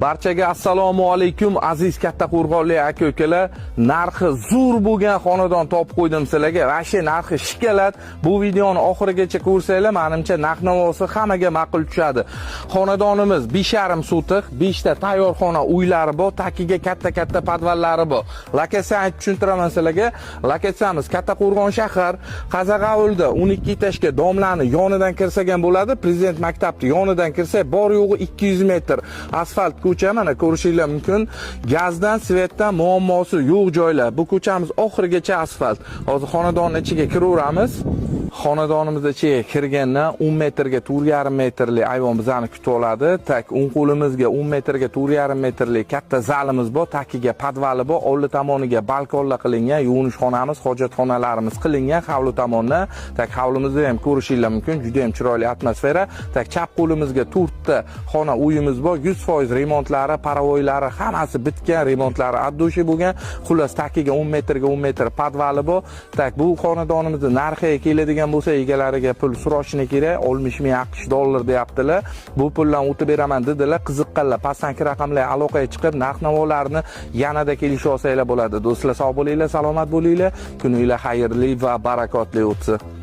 Barchaga assalomu alaykum aziz Kattaqo'rg'onlik aka-ukalar. Narxi zo'r bo'lgan xonadon topib qo'ydim sizlarga. Vashi narxi shikalat. Bu videoni oxirigacha ko'rsanglar, menimcha narx-navosi hammaga ma'qul tushadi. Xonadonimiz 5,5 sotiq, 5 ta tayyorxona uylari bor, takiga katta-katta podvallari bor. Lokatsiyani tushuntiraman sizlarga. Lokatsiyamiz Kattaqo'rg'on shahar, Qazag'ovulda 12 etажga domlani yonidan kirsagan bo'ladi. Prezident maktabning yonidan kirsa, bor yo'g'i 200 metr asfalt ko'cha, mana ko'rishinglar mumkin. Gazdan, svetdan muammosi yo'q joylar. Bu ko'chamiz oxirigacha asfalt. Hozir xonadonning ichiga kiraveramiz. Xonadonimizning ichiga kirgandan 10 metrga 4,5 metrlik ayvon bizani kutib oladi. Tak o'ng qo'limizga 10 metrga 4,5 metrlik katta zalimiz bor, takiga podvali bor, oldi tomoniga balkonlar qilingan, yuvinish xonamiz, hojatxonalarimiz qilingan hovli tomondan. Tak hovlimizda ham ko'rishinglar mumkin, juda ham chiroyli atmosfera. Tak chap qo'limizga 4 ta xona uyimiz bor, 100% remontlari, paravoylari hammasi bitgan, remontlari addoshi bo'lgan. Xullas takiga 10 metrga 10 metr podvali bor. Tak bu xonadonimizning narxiga keladigan bo'lsa, egalariga pul so'rashni kerak, 60 ming AQSh dollar deyaptilar. Bu pullarni o'tib beraman dedilar. Qiziqqanlar pastki raqamlarga aloqaga chiqib, narx-navolarni yanada kelisha olsanglar bo'ladi. Do'stlar, sog' bo'linglar, salomat bo'linglar. Kuningiz xayrli va barakotli o'tsin.